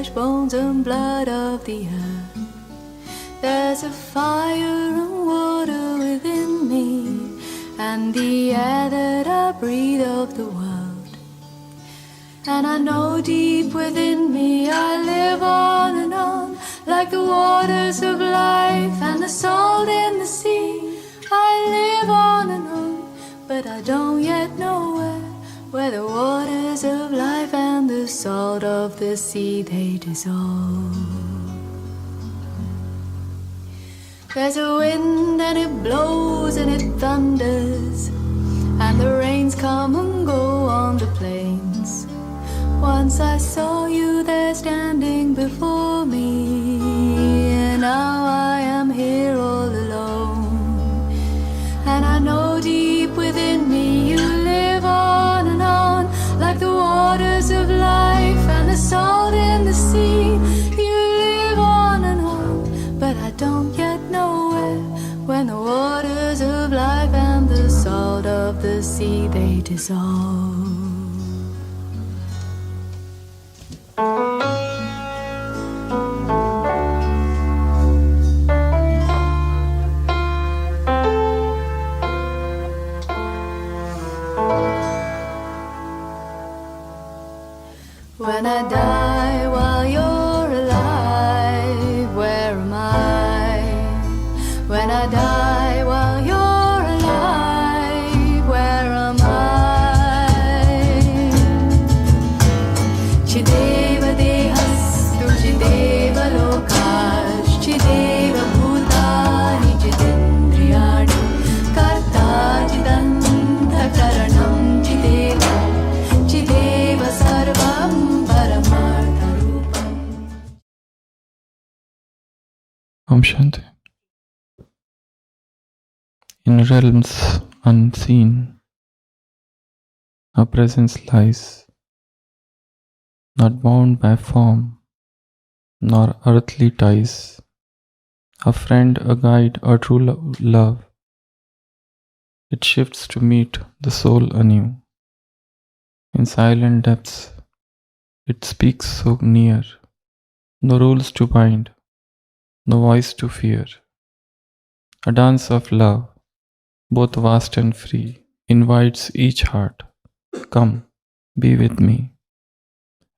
flesh, bones and blood of the earth. There's a fire and water within me, and the air that I breathe of the world. And I know deep within me I live on and on, like the waters of life and the salt in the sea. I live on and on, but I don't yet know where the waters of life and the salt of the sea they dissolve. There's a wind and it blows and it thunders, and the rains come and go on the plains. Once I saw you there standing before me, and now I am here all alone. And I know deep within me you live on and on, like the waters of life and the salt in the sea. You live on and on, but I don't yet know when the waters of life and the salt of the sea they dissolve. When I die while you're alive, where am I? When I die while you're alive, where am I? Chideva dehastu chideva lokash, chideva bhutani chidendriyani, karta chidanta karanam chideva, chideva sarvam. Om Shanti. In realms unseen, our presence lies, not bound by form, nor earthly ties. A friend, a guide, a true love. It shifts to meet the soul anew. In silent depths, it speaks so near. No rules to bind, no voice to fear. A dance of love, both vast and free, invites each heart. Come, be with me.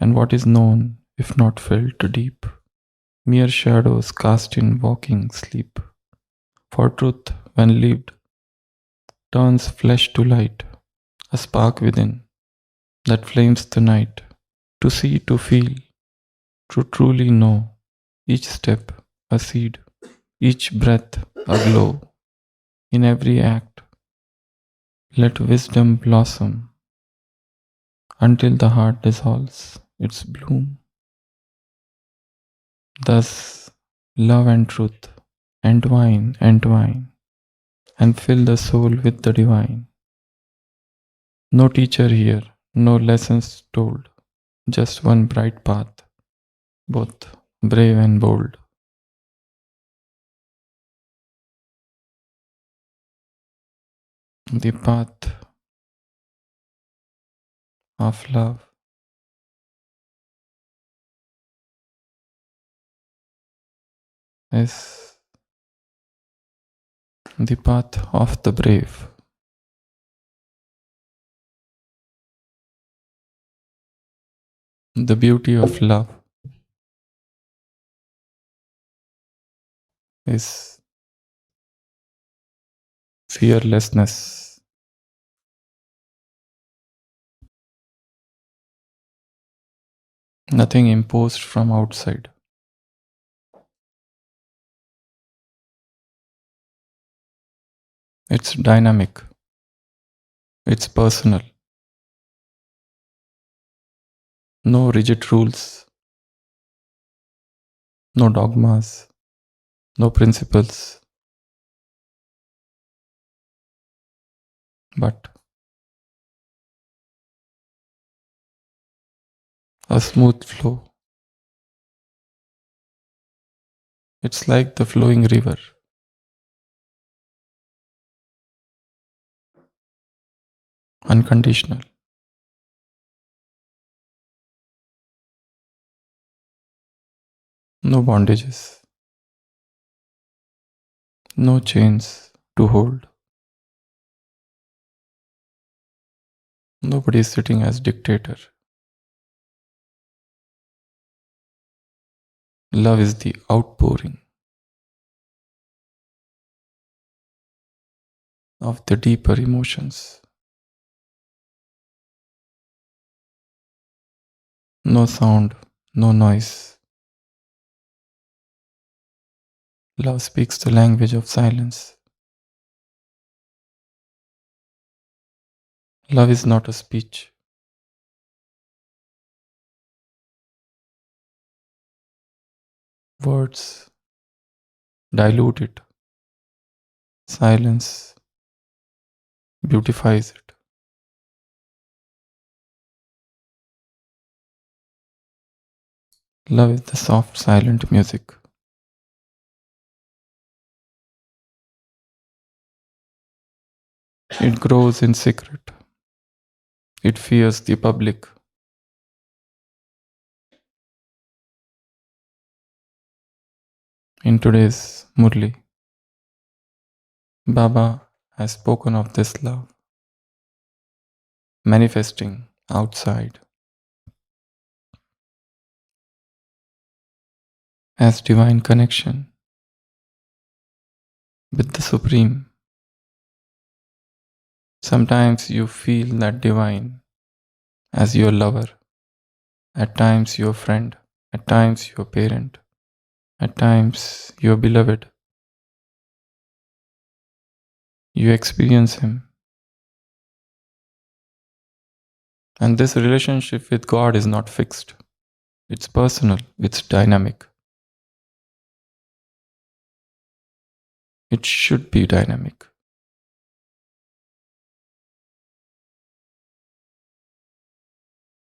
And what is known, if not felt deep, mere shadows cast in walking sleep. For truth, when lived, turns flesh to light, a spark within that flames the night. To see, to feel, to truly know, each step a seed, each breath a glow. In every act, let wisdom blossom until the heart dissolves its bloom. Thus, love and truth entwine, and fill the soul with the divine. No teacher here, no lessons told, just one bright path, both brave and bold. The path of love is the path of the brave. The beauty of love is fearlessness. Nothing imposed from outside. It's dynamic. It's personal. No rigid rules. No dogmas. No principles. But a smooth flow. It's like the flowing river. Unconditional. No bondages, no chains to hold. Nobody is sitting as dictator. Love is the outpouring of the deeper emotions. No sound, no noise. Love speaks the language of silence. Love is not a speech. Words dilute it. Silence beautifies it. Love is the soft, silent music. It grows in secret. It fears the public. In today's Murli, Baba has spoken of this love manifesting outside as divine connection with the Supreme. Sometimes you feel that divine as your lover, at times your friend, at times your parent, at times your beloved. You experience him. And this relationship with God is not fixed. It's personal, it's dynamic. It should be dynamic.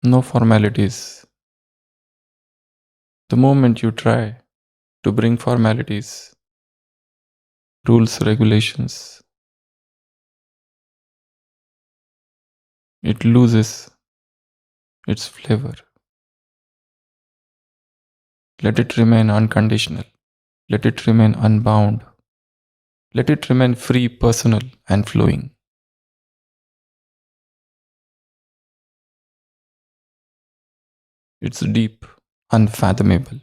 No formalities. The moment you try to bring formalities, rules, regulations, it loses its flavor. Let it remain unconditional. Let it remain unbound. Let it remain free, personal, and flowing. It's deep, unfathomable.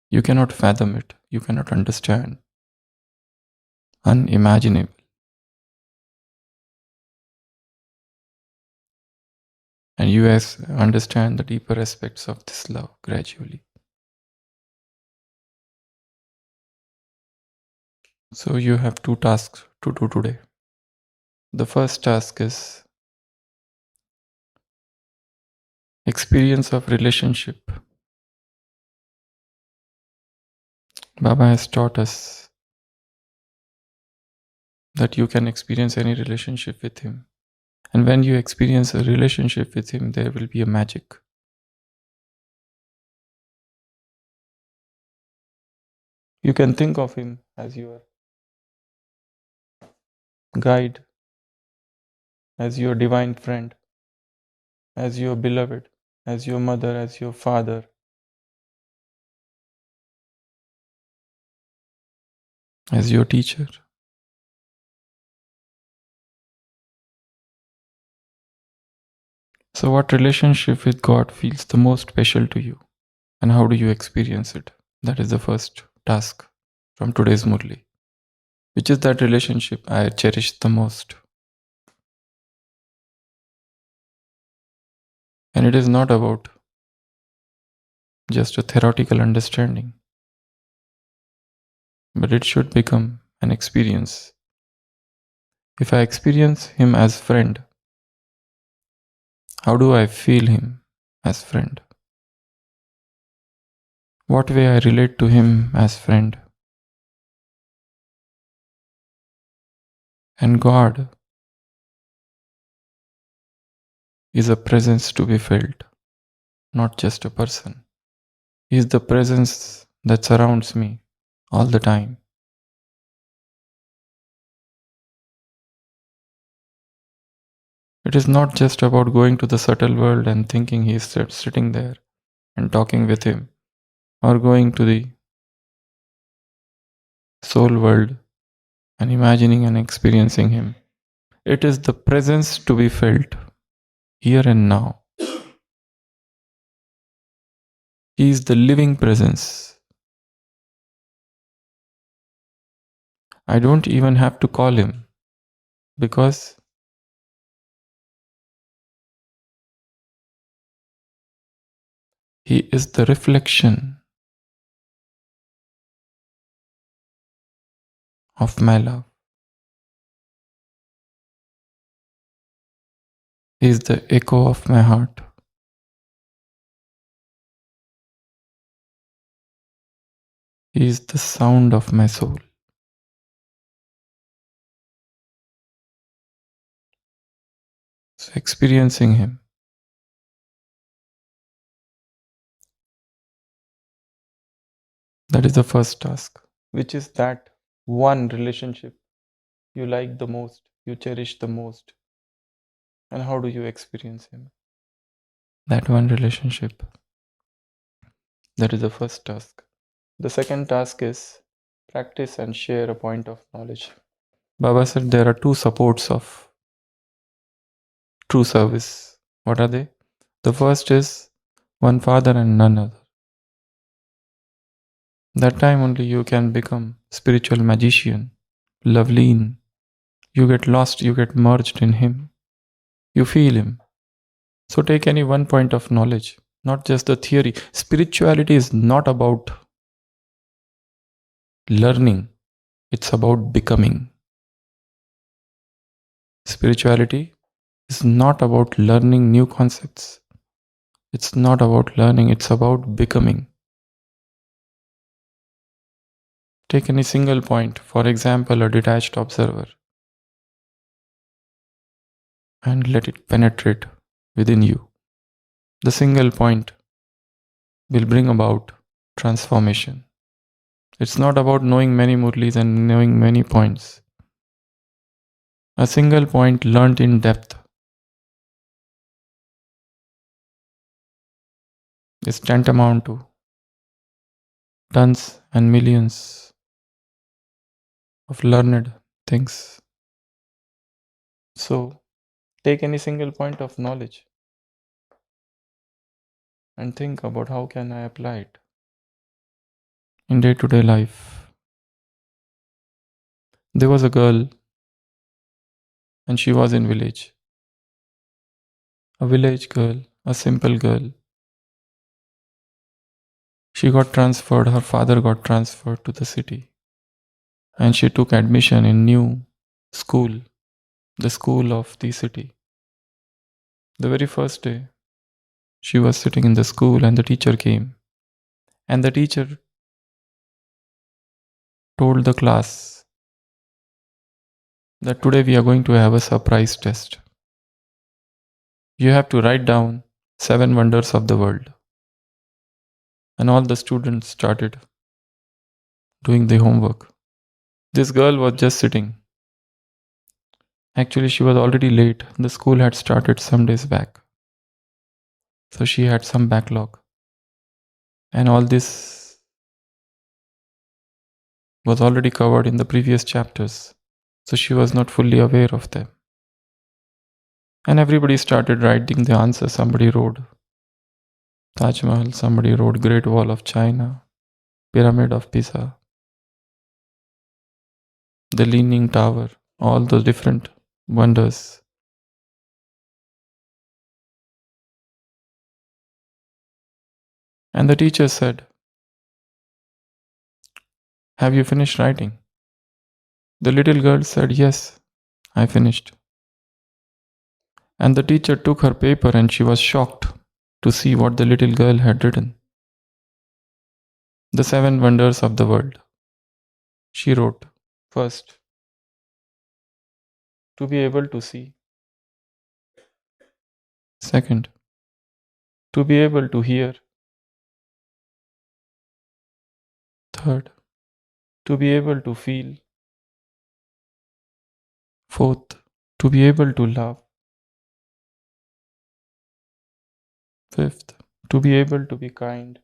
You cannot fathom it. You cannot understand. Unimaginable. And you understand the deeper aspects of this love gradually. So you have 2 tasks to do today. The first task is experience of relationship. Baba has taught us that you can experience any relationship with him. And when you experience a relationship with him, there will be a magic. You can think of him as your guide, as your divine friend, as your beloved, as your mother, as your father, as your teacher. So what relationship with God feels the most special to you? And how do you experience it? That is the first task from today's Murli. Which is that relationship I cherish the most? And it is not about just a theoretical understanding, but it should become an experience. If I experience him as friend, how do I feel him as friend? What way I relate to him as friend? And God is a presence to be felt, not just a person. He is the presence that surrounds me all the time. It is not just about going to the subtle world and thinking he is sitting there and talking with him. or going to the soul world and imagining and experiencing Him. It is the presence to be felt here and now. He is the living presence. I don't even have to call Him because He is the reflection of my love. He is the echo of my heart. He is the sound of my soul. So experiencing Him, that is the first task. Which is that one relationship you like the most, you cherish the most, and how do you experience Him? That one relationship. That is the first task. The second task is practice and share a point of knowledge. Baba said there are two supports of true service. What are they? The first is one Father and none other. That time only you can become spiritual magician, loveleen. You get lost, you get merged in Him. You feel Him. So take any one point of knowledge, not just the theory. Spirituality is not about learning, it's about becoming. Spirituality is not about learning new concepts. It's not about learning, it's about becoming. Take any single point, for example, a detached observer, and let it penetrate within you. The single point will bring about transformation. It's not about knowing many Murlis and knowing many points. A single point learnt in depth is tantamount to tons and millions of learned things. So, take any single point of knowledge and think about how can I apply it in day-to-day life. There was a girl and she was in village. A village girl, a simple girl. She got transferred, her father got transferred to the city. And she took admission in new school, the school of the city. The very first day, she was sitting in the school and the teacher came. And the teacher told the class that today we are going to have a surprise test. You have to write down 7 wonders of the world. And all the students started doing the homework. This girl was just sitting. Actually, she was already late. The school had started some days back. So she had some backlog. And all this was already covered in the previous chapters. So she was not fully aware of them. And everybody started writing the answer. Somebody wrote Taj Mahal, somebody wrote Great Wall of China, Pyramid of Pisa, the Leaning Tower, all the different wonders. And the teacher said, "Have you finished writing?" The little girl said, "Yes, I finished." And the teacher took her paper and she was shocked to see what the little girl had written. The 7 wonders of the world. She wrote, first, to be able to see. Second, to be able to hear. Third, to be able to feel. Fourth, to be able to love. Fifth, to be able to be kind.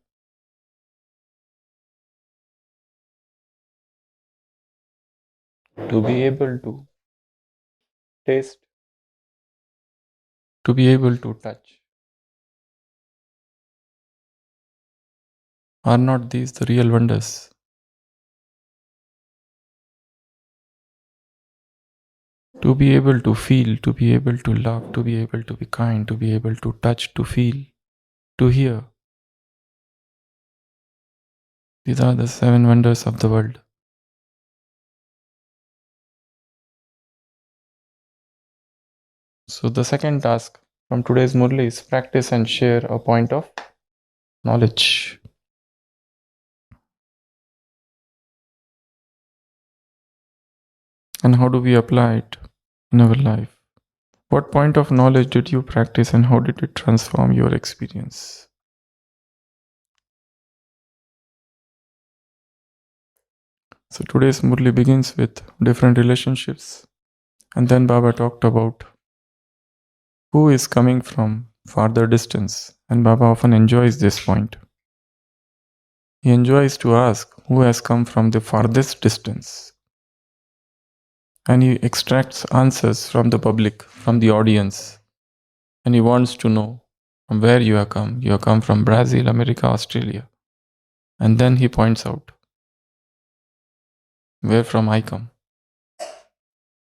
to be able to taste, to be able to touch. Are not these the real wonders? To be able to feel, to be able to love, to be able to be kind, to be able to touch, to feel, to hear. These are the 7 wonders of the world. So the second task from today's Murli is practice and share a point of knowledge. And how do we apply it in our life? What point of knowledge did you practice and how did it transform your experience? So today's Murli begins with different relationships, and then Baba talked about who is coming from farther distance, and Baba often enjoys this point. He enjoys to ask who has come from the farthest distance, and he extracts answers from the public, from the audience, and he wants to know from where you have come. You have come from Brazil, America, Australia. And then he points out where from I come.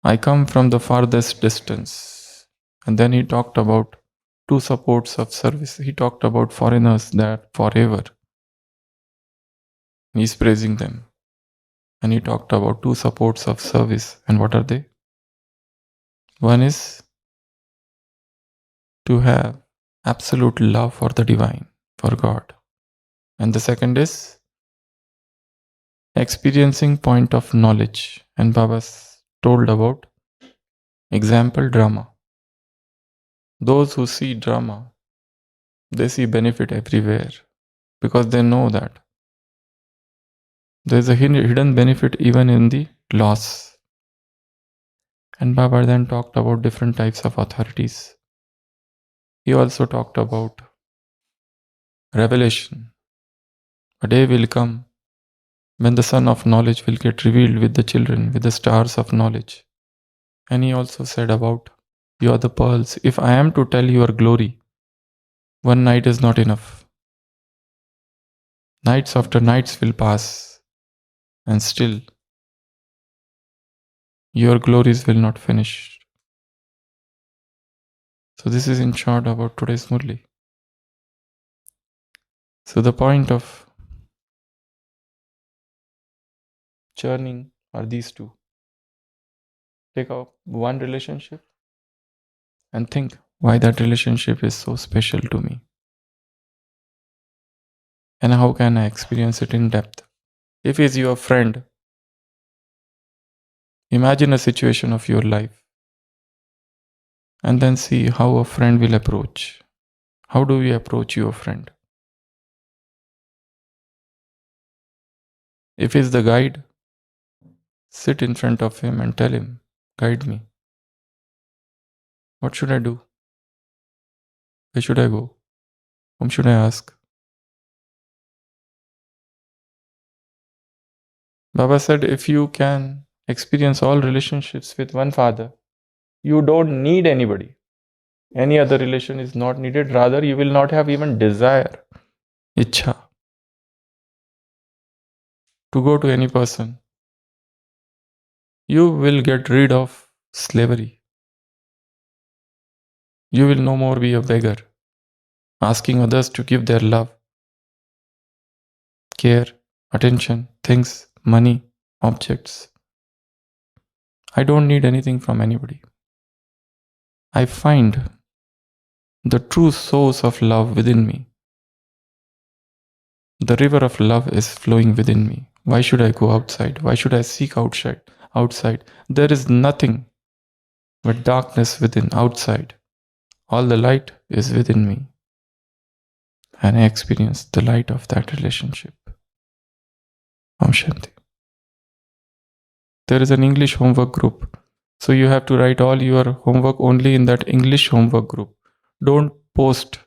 I come from the farthest distance. And then he talked about 2 supports of service. He talked about foreigners that forever. He's praising them. And he talked about 2 supports of service. And what are they? One is to have absolute love for the divine, for God. And the second is experiencing point of knowledge. And Baba's told about example drama. Those who see drama, they see benefit everywhere because they know that there is a hidden benefit even in the loss. And Baba then talked about different types of authorities. He also talked about revelation. A day will come when the sun of knowledge will get revealed with the children, with the stars of knowledge. And he also said about, you are the pearls. If I am to tell your glory, one night is not enough. Nights after nights will pass, and still your glories will not finish. So this is in short about today's Murli. So the point of churning are these 2. Take up one relationship and think why that relationship is so special to me. And how can I experience it in depth? If he is your friend, imagine a situation of your life and then see how a friend will approach. How do we approach your friend? If he is the guide, sit in front of him and tell him, guide me. What should I do? Where should I go? Whom should I ask? Baba said, if you can experience all relationships with one father, you don't need anybody. Any other relation is not needed. Rather, you will not have even desire, ichha, to go to any person. You will get rid of slavery. You will no more be a beggar, asking others to give their love, care, attention, things, money, objects. I don't need anything from anybody. I find the true source of love within me. The river of love is flowing within me. Why should I go outside? Why should I seek outside? There is nothing but darkness within, outside. All the light is within me. And I experience the light of that relationship. Om Shanti. There is an English homework group. So you have to write all your homework only in that English homework group. Don't post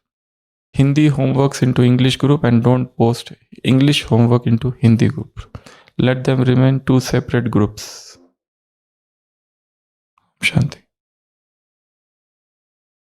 Hindi homeworks into English group and don't post English homework into Hindi group. Let them remain 2 separate groups. Shanti.